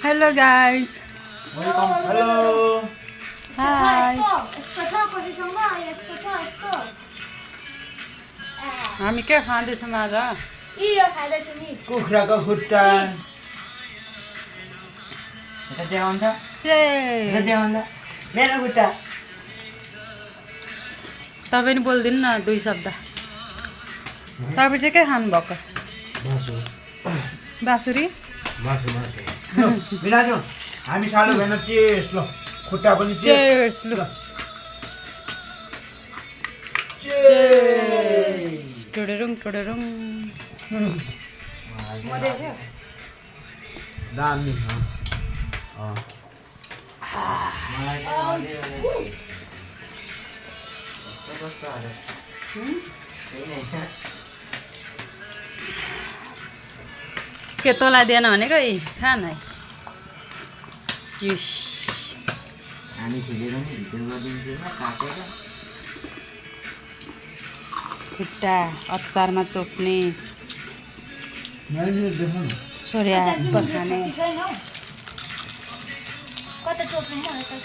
Hello guys. Welcome. Hello. Hi. यस्तो छ कसैसँग यस्तो छ यस्तो हामी के खाँदैछौँ आज? यो खाँदैछु नि कुखुराको खुट्टा यता देखाउँछ यता देखाउँछ मेरो खुट्टा तपाईँ नि बोलिदिनु न दुई शब्द। तपाईँ चाहिँ के खानुभएको? मासु बाँसुरी? मासु मासु बिराजु हामी सालु भएन चेस ल खुट्टा पनि चेस चेयर्स लु। टुडुरुङ टुडुरुङ। म देख्यो। दामी के तँलाई दिएन भनेको यी खान है। युस हामी खेलेर नि भिडियो गरिदिन्छु न काटेर खुट्टा अचारमा चोप्ने मैले देखाउनु छोरिया बखाने। छैन हौ कता चोप्नु म यता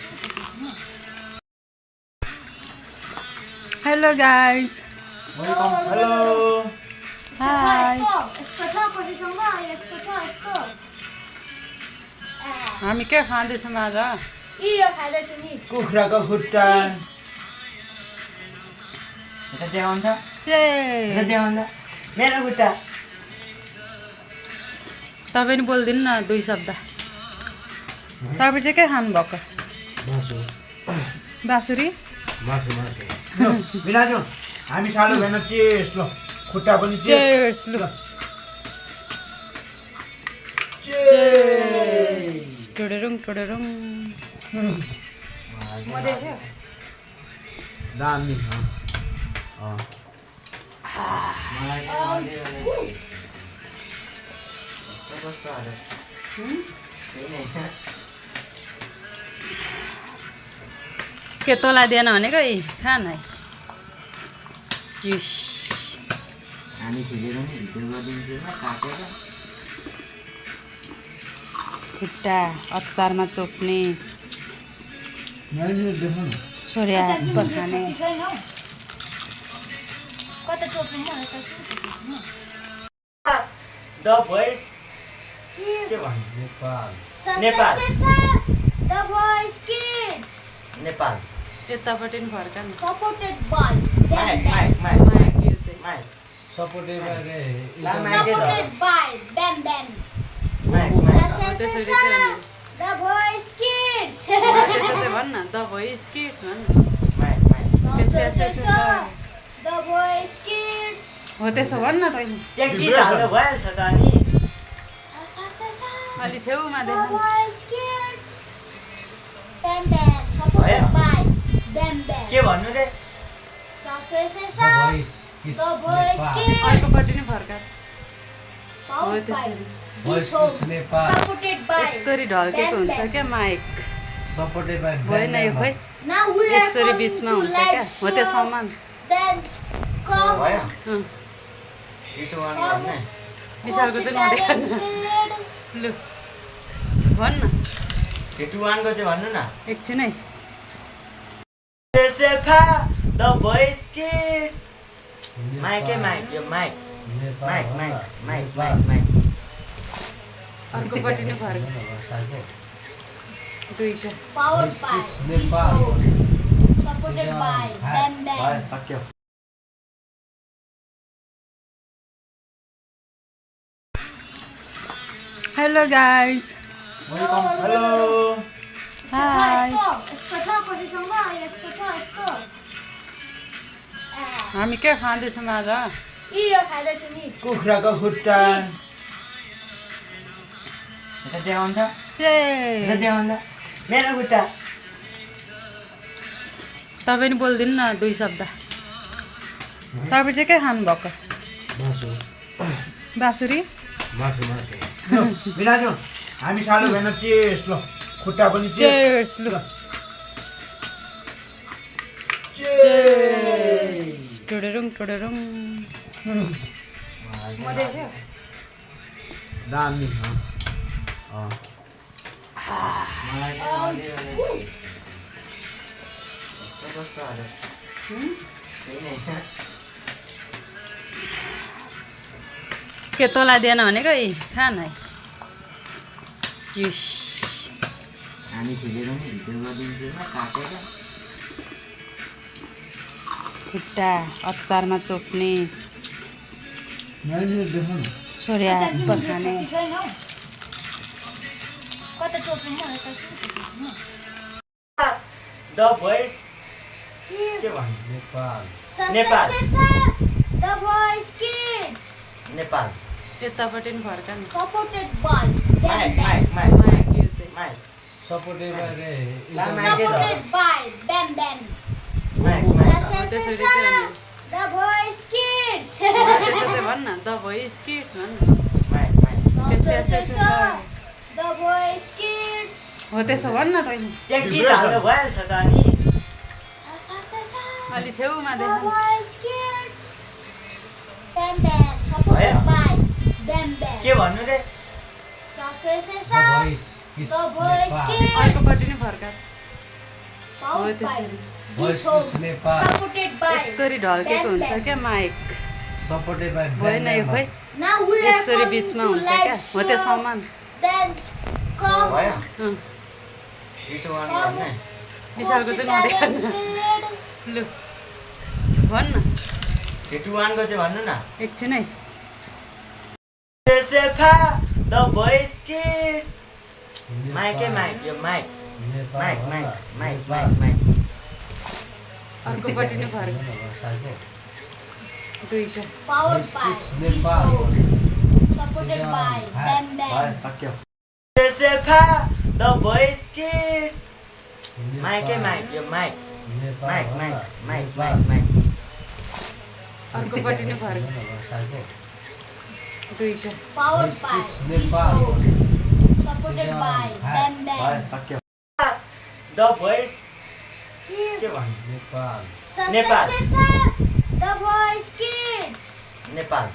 hello guys. Welcome hello hi. यस्तो छ कसैसँग यस्तो छ यस्तो हामी के खाँदैछौँ आज? यो खाँदैछु नि कुखुराको खुट्टा यता देखाउँछ यता देखाउँछ मेरो खुट्टा तपाईँ नि बोलिदिनु न दुई शब्द। तपाईँ चाहिँ के खानुभएको? मासु बाँसुरी? मासु मासु बिराजु हामी सालु भएन चेस ल खुट्टा पनि चेस चेयर्स लु। टुडुरुङ टुडुरुङ। म देख्यो। दामी के तँलाई दिएन भनेको यी खान है। युस हामी खेलेर नि भिडियो गरिदिन्छु न काटेर खुट्टा अचारमा चोप्ने मैले देखाउनु छोरिया बखाने। छैन हौ कता चोप्नु म यता द भोइस के भन्नु Nepal the voice kids Nepal यतापट्टि नि फर्का नि। Supported by mic mic mic mic यो चाहिँ। माइक सपोर्टेड सपोर्टेड बाइ ब्याम ब्याम माइक त्यसरी चाहिँ द भोइस किड्स त्यसो चाहिँ भन् न द भोइस किड्स भन् न। द भोइस किड्स हो त्यसो भन् न तैँले। त्यहाँ गीत हाल्नु भइहाल्छ त अनि अलि छेउमा द देख। भोइस किड्स ब्याम ब्याम सपोर्टेड बाइ ब्याम ब्याम के भन्नु रे द भोइस किड्स अर्कोपट्टि नि फर्का। हो पाउड बाइ त्यसरी नेपाल सपोर्टेड बाइ यस्तरी ढल्केको हुन्छ क्या माइक। सपोर्टेड बाइ भएन यो खोइ Now we are यस्तरी going बिचमा to हुन्छ क्या। live हो त्यो show. सामान। Then come भयो अँ, छिटो गर्नु भन्ने विशालको चाहिँ नदेखाउनु। लु भन् न छिटो वानको चाहिँ भन्नु न एकछिन है। सेफा द भोइस किड्स माइक यो mic mic mic mic mic mic अर्कोपट्टि नि फर्का। दुईटा powered by Nepal. supported by Bam भयो Bam. सक्यो hello guys. Welcome hello hi. यस्तो छ कसैसँग यस्तो छ यस्तो हामी के खाँदैछौँ आज? यो खाँदैछु नि कुखुराको खुट्टा यता देखाउँछ यता देखाउँछ मेरो खुट्टा तपाईँ नि बोलिदिनु न दुई शब्द। तपाईँ चाहिँ के खानुभएको? मासु बाँसुरी? मासु मासु बिराजु हामी सालु भएन चेस ल खुट्टा पनि चेस चेयर्स लु। टुडुरुङ टुडुरुङ। म देख्यो। दामी मलाई चाहिँ अलिअलि कस्तो कस्तो हाल्यो त्यही नै के तँलाई दिएन भनेको यी खा न युस हामी खेलेर नि भिडियो गरिदिन्छु न काटेर खुट्टा अचारमा चोप्ने नानीले देखाउन छोरिया पकाने कता चोप्नु द भोइस के भन्नु Nepal Nepal. The voice kids Nepal यतापट्टि पनि फर्का नि supported by mic Bam mic mic mic यो चाहिँ mic supported by supported by Bam Bam mic mic त्यसरी चाहिँ अनि द भोइस किड्स त्यसो चाहिँ भन्न द भोइस किड्स भन्न mic mic the voice kids हो त्यसो भन्न तैँले त्यहाँ गीत हाल्नु भइहाल्छ त अनि अलि छेउमा द देख भोइस किड्स बेम बेम सपोर्टेड बाइ बेम बेम के भन्नु रे भोइस द भोइस किड्स अर्कोपट्टि नै फर्का हो पाउड बाइ त्यसरी भोइस नेपाल सपोर्टेड बाइ यस्तरी ढल्केको हुन्छ क्या माइक सपोर्टेड बाइ भएन यो खोइ Now we are यस्तरी coming बिचमा to हुन्छ क्या live हो त्यो show. समान Then come भयो अँ, छिटो गर्नु भन्ने विशालको चाहिँ नदेखाउनु लु भन्न छिटो वानको चाहिँ भन्नु न एकछिन है सेफा द भोइस किड्स माइकै माइक यो mic mic mic mic mic mic अर्कोपट्टि नै फर्का दुईटा powered by Nepal. supported by Bam भयो Bam. सक्यो सेफा द भोइस किड्स माइकै माइक यो mic mic mic mic mic mic अर्कोपट्टि नै फर्का दुईटा Powered by Nepal. supported by Bam भयो Bam. सक्यो द भोइस के भन्नु Nepal Nepal. The voice kids Nepal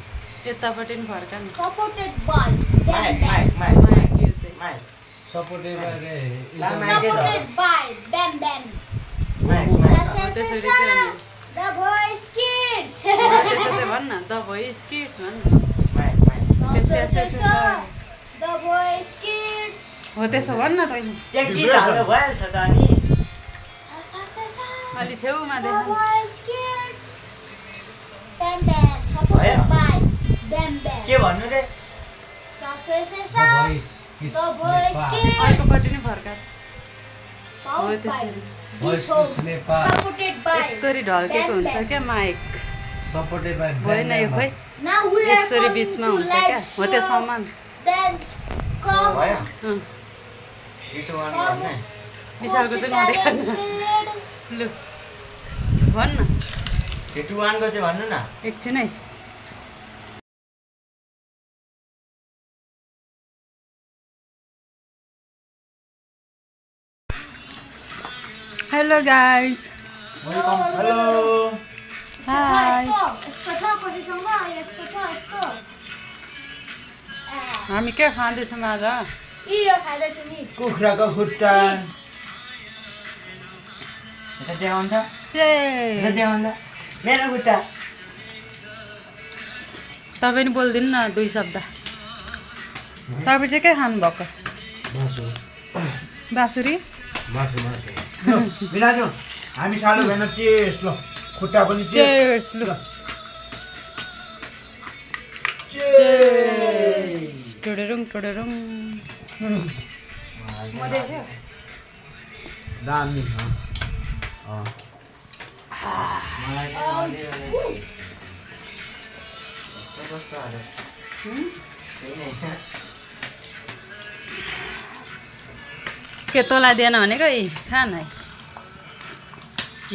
यतापट्टि पनि फर्का नि supported by Bam mic Bam. Mic mic mic यो चाहिँ mic supported Supported by Bam Bam. Mic mic त्यसरी चाहिँ अनि The voice kids. त्यसो चाहिँ भन्न द भोइस किड्स भन्न mic mic The voice kids. हो त्यसो भन्न तैँले त्यहाँ गीत हाल्नु भइहाल्छ त अनि अलि छेउमा The देख voice kids. Bam Bam. Supported by Bam Bam. के भन्नु रे भोइस The voice kids. अर्कोपट्टि नै फर्का हो Powered by त्यसरी भोइस नेपाल supported by यस्तरी ढल्केको हुन्छ क्या माइक सपोर्टेड बाइ भएन यो खोइ Now we are यस्तरी coming बिचमा to हुन्छ क्या live हो त्यो show. समान Then come भयो अँ, छिटो गर्नु भन्ने विशालको चाहिँ नदेखाउनु लु भन्न छिटो वानको चाहिँ भन्नु न एकछिन है hello guys welcome hello hi यसको छ कसैसँग यसको छ यसको हामी के खाँदैछौँ आज यो खाँदैछु नि कुखुराको खुट्टा यता देखाउँछ यता देखाउँछ मेरो खुट्टा तपाईँ नि बोलिदिनु न दुई शब्द तपाईँ चाहिँ के खानुभएको मासु बाँसुरी मासु मासु बिराजु हामी सानो भएन चेस ल खुट्टा पनि चेस चेयर्स लु टोडेरुङ टोडेरुङ म देख्यो दामी मलाई चाहिँ अलिअलि कस्तो कस्तो हाल्यो त्यही नै के तँलाई दिएन भनेको यी खा न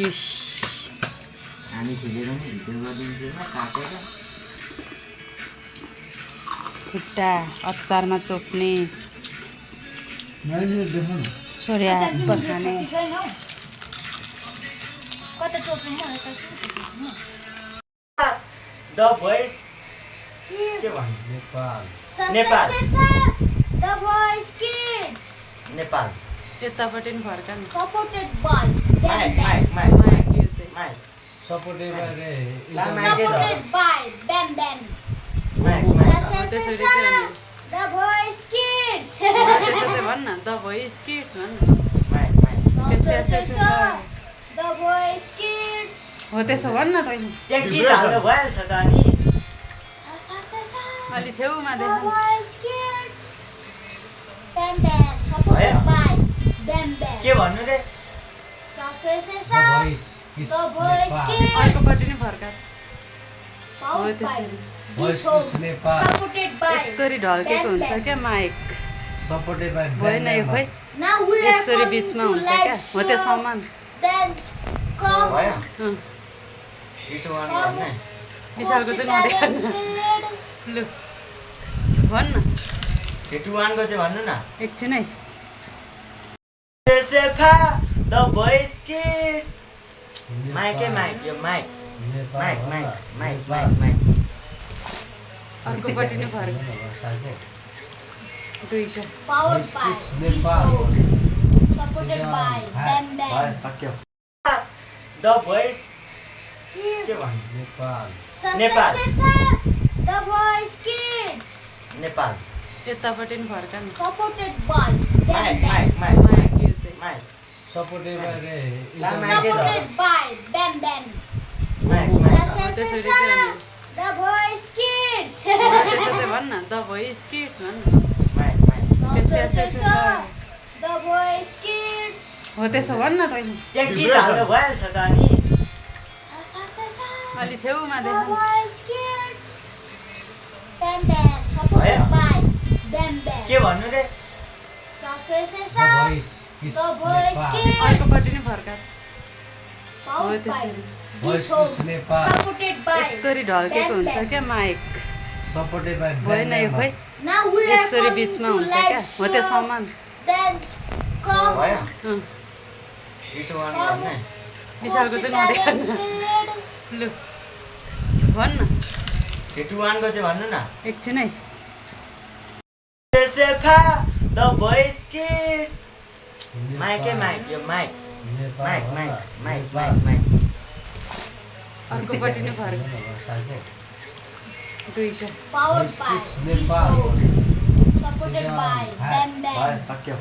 युस हामी खेलेर नि भिडियो गरिदिन्छु न काटेर खुट्टा अचारमा चोप्ने नानीले देखाउन छोरिया पकाने कता चोप्नु द भोइस के भन्नु Nepal Nepal. The voice kids. Nepal यतापट्टि नि फर्का नि Supported by mic Bam Bam. Mic mic mic यो चाहिँ माइक सपोर्टेड बाई रे Supported by Bam Bam. Mic Sa mic sa त्यसरी sa चाहिँ sa. अनि The voice kids. त्यसो चाहिँ भन् न द भोइस किड्स भन् न mic mic Sa sa sa. The voice kids. हो त्यसो भन् न तैँले त्यहाँ गीत हाल्नु भइहाल्छ त अनि Sa sa sa sa. अलि छेउमा The देख voice kids. Bam Bam. Supported by Bam Bam. के भन्नु रे Sa sa sa the sa. Voice kiss The voice Nepal kids. अर्कोपट्टि नि फर्का Powered by त्यसरी। Voice Bishop. Kiss Nepal Supported by यस्तरी ढल्केको Bam हुन्छ Bam. क्या माइक सपोर्टेड बाई भएन यो खोइ Now we are यस्तरी coming बिचमा to हुन्छ क्या live हो त्यो show. सामान Then come भयो अँ, छिटो गर्नु भन्ने विशालको चाहिँ नदेखानु लु भन् न छिटो वानको चाहिँ भन्नु न एकछिन है सेफा द भोइस किड्स माइकै माइक यो mic mic mic mic mic mic अर्कोपट्टि नि फर्क दुईटा powered by Voice is Nepal. Bishop. Supported by Bam भयो Bam. सक्यो द भोइस के Kids. भन्नु Nepal Sa Nepal. sa sa sa. The voice kids. Nepal यतापट्टि नि फर्का नि Supported by Bam mic Bam. Mic mic mic यो चाहिँ माइक सपोर्टेड बाई रे Supported by Bam Bam. Mic Sa mic sa sa त्यसरी sa. चाहिँ अनि The voice kids. त्यसो चाहिँ भन् न द भोइस किड्स भन् न mic mic Sa sa sa. The voice kids. हो त्यसो भन् न तैँले त्यहाँ गीत हाल्नु भइहाल्छ त अनि Sa sa sa sa. अलि छेउमा The देख voice kids. Bam Bam. Supported by Bam Bam. के भन्नु रे Sa sa sa the sa. Voice kiss The voice Nepal kids. अर्कोपट्टि नि फर्का हो Powered by त्यसरी voice Bishop. Kiss Nepal Supported by यस्तरी ढल्केको Bam हुन्छ Bam. क्या माइक सपोर्टेड बाई भएन यो खोइ Now we are यस्तरी coming बिचमा to हुन्छ क्या live हो त्यो show. सामान Then come भयो अँ, छिटो गर्नु भन्ने विशालको चाहिँ नदेखानु लु भन् न छिटो वानको चाहिँ भन्नु न एकछिन है सेफा द भोइस किड्स माइकै माइक यो mic mic mic mic mic mic अर्कोपट्टि नि फर्क दुईटा powered Voice by is Nepal. Bishop. Supported by Bam भयो Bam. सक्यो